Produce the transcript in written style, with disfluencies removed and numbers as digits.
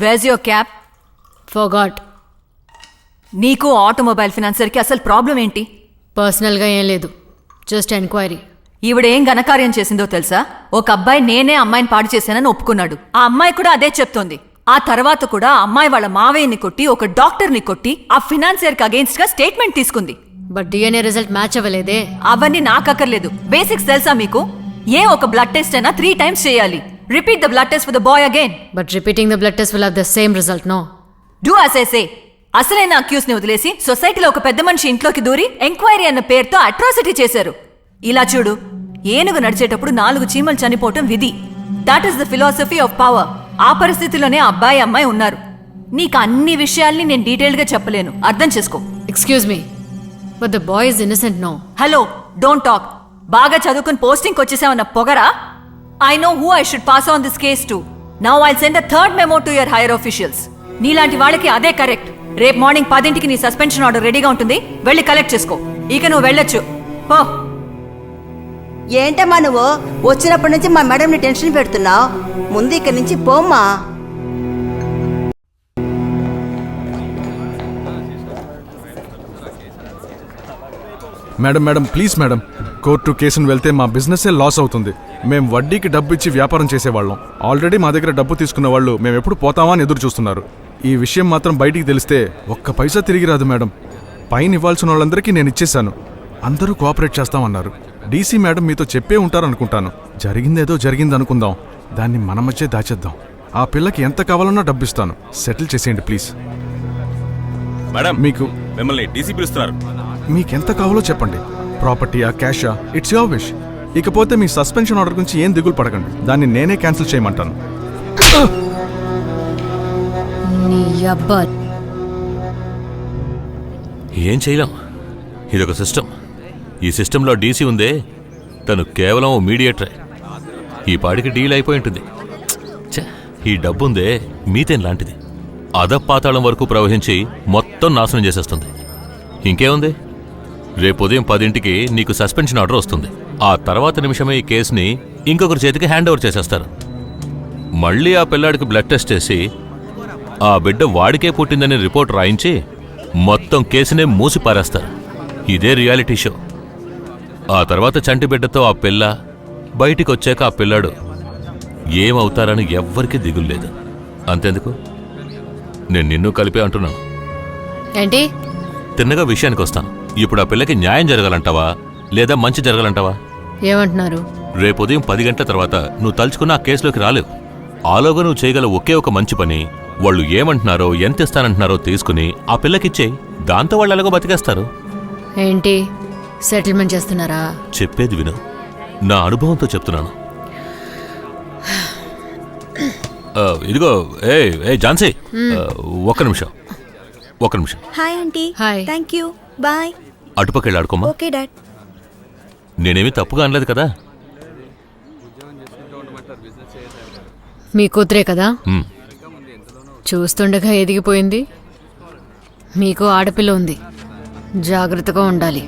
Wears your cap? Forgot. నీకు automobile ఫినాన్సర్కి అసలు ప్రాబ్లం ఏంటి? పర్సనల్గా ఏం లేదు, జస్ట్ ఎంక్వైరీ. ఈవిడేం ఘనకార్యం చేసిందో తెలుసా? ఒక అబ్బాయి నేనే అమ్మాయిని పాడు చేశానని ఒప్పుకున్నాడు. ఆ అమ్మాయి కూడా అదే చెప్తోంది. ఆ తర్వాత కూడా ఆ అమ్మాయి వాళ్ళ మావయ్యని కొట్టి, ఒక డాక్టర్ని కొట్టి, ఆ ఫినాన్సియర్కి అగేన్స్ట్ గా స్టేట్మెంట్ తీసుకుంది. బట్ డిఎన్ఏ రిజల్ట్ మ్యాచ్ అవ్వలేదే. అవన్నీ నాకక్కర్లేదు. బేసిక్స్ తెలుసా మీకు? ఒక బ్లడ్ టెస్ట్ అయినా 3 times చేయాలి. Repeat the blood test for the boy again. But repeating the blood test will have the same result, no. Do as I say. అసలైన accused ని వదిలేసి సొసైటీలో ఒక పెద్ద మనిషి ఇంట్లోకి దూరి ఎంక్వైరీ అన్న పేరుతో అట్రాసిటీ చేశారు. ఇలా చూడు, ఏనుగు నడిచేటప్పుడు 4 చీమలు చనిపోవటం విధి. That is the philosophy of power. ఆ పరిస్థితిలోనే అబ్బాయి అమ్మాయి ఉన్నారు. నీకు అన్ని విషయాల్ని నేను డీటెయిల్ గా చెప్పలేను, అర్థం చేసుకో. Excuse me, but the boy is innocent, no. Hello, don't talk. బాగా చదువుకుని పోస్టింగ్ వచ్చేసావన్న పొగరా? I know who I should pass on this case to. Now I'll send the 3rd memo to your higher officials. నీలాంటి వాళ్ళకి అదే correct. రేపు morning 10ంటికి నీ suspension order రెడీగా ఉంటుంది. వెళ్ళి కలెక్ట్ చేసుకో. ఇక నువ్వు వెళ్ళొచ్చు, పో. ఏంటమ్మా నువ్వు వచ్చినప్పటి నుంచి మా మేడంని టెన్షన్ పెడుతున్నావు? ముందు ఇక్కడి నుంచి పోమ్మా. మేడం ప్లీజ్ మేడం, కోర్టు కేసును వెళ్తే మా బిజినెస్సే లాస్ అవుతుంది. మేము వడ్డీకి డబ్బు ఇచ్చి వ్యాపారం చేసేవాళ్ళం. ఆల్రెడీ మా దగ్గర డబ్బు తీసుకున్న వాళ్ళు మేము ఎప్పుడు పోతామా అని ఎదురు చూస్తున్నారు. ఈ విషయం మాత్రం బయటికి తెలిస్తే ఒక్క పైసా తిరిగి రాదు మేడం. పైన ఇవ్వాల్సిన వాళ్ళందరికీ నేను ఇచ్చేశాను. అందరూ కోఆపరేట్ చేస్తామన్నారు. డీసీ మేడం మీతో చెప్పే ఉంటారనుకుంటాను. జరిగిందేదో జరిగింది అనుకుందాం, దాన్ని మన మధ్య దాచేద్దాం. ఆ పిల్లకి ఎంత కావాలన్నా డబ్బిస్తాను. సెటిల్ చేసేయండి ప్లీజ్. మేడం, మీకు మిమ్మల్ని డీసీ పిలుస్తున్నారు. మీకెంత కావాలో చెప్పండి. ప్రాపర్టీయా, క్యాషా, ఇట్స్ యువర్ విష్. ఇకపోతే మీ సస్పెన్షన్ ఆర్డర్ గురించి ఏం దిగులు పడకండి. దాన్ని నేనే క్యాన్సిల్ చేయమంటాను. ఏం చేయలేం, ఇదొక సిస్టమ్. ఈ సిస్టంలో డీసీ ఉందే, తను కేవలం ఓ మీడియేటరే. ఈ పాడికి డీల్ అయిపోయి ఉంటుంది. ఈ డబ్బుందే మీతేం లాంటిది. అధపాతాళం వరకు ప్రవహించి మొత్తం నాశనం చేసేస్తుంది. ఇంకేముంది, రేపు ఉదయం 10ంటికి నీకు సస్పెన్షన్ ఆర్డర్ వస్తుంది. ఆ తర్వాత నిమిషమే ఈ కేసుని ఇంకొకరి చేతికి హ్యాండ్ ఓవర్ చేసేస్తారు. మళ్ళీ ఆ పిల్లాడికి బ్లడ్ టెస్ట్ చేసి ఆ బిడ్డ వాడికే పుట్టిందని రిపోర్ట్ రాయించి మొత్తం కేసునే మూసి పారేస్తారు. ఇదే రియాలిటీ షో. ఆ తర్వాత చంటి బిడ్డతో ఆ పిల్ల బయటికి వచ్చాక ఆ పిల్లాడు ఏమవుతారని ఎవ్వరికీ దిగుల్లేదు. అంతెందుకు, నేను నిన్ను కలిపే అంటున్నాను. ఏంటి? తిన్నగా విషయానికి వస్తాను. ఇప్పుడు ఆ పిల్లకి న్యాయం జరగాలంటావా లేదా మంచి జరగాలంటావా? ఏమంటున్నారు? రేపు ఉదయం 10 గంటల తర్వాత నువ్వు తలుచుకున్న ఆ కేసులోకి రాలేవు. ఆలోగా నువ్వు చేయగల ఒకే ఒక మంచి పని, వాళ్ళు ఏమంటున్నారో ఎంత ఇస్తానంటున్నారో తీసుకుని ఆ పిల్లకిచ్చే. దాంతో వాళ్ళు ఎలాగో బతికేస్తారు. ఏంటి, సెటిల్మెంట్ చేస్తున్నారా? చెప్పేది విను, నా అనుభవంతో చెప్తున్నాను. ఇదిగో ఏ ఝాన్సీ, ఒక్క నిమిషం. Hi aunty. Hi. Thank you. Bye. అటుపక్కెళ్ళి ఆడుకోమా. Okay dad. నేనేమి తప్పుగా అనలేదు కదా. మీ కూతురే కదా? చూస్తుండగా ఎదిగిపోయింది. మీకు ఆడపిల్ల ఉంది, జాగ్రత్తగా ఉండాలి.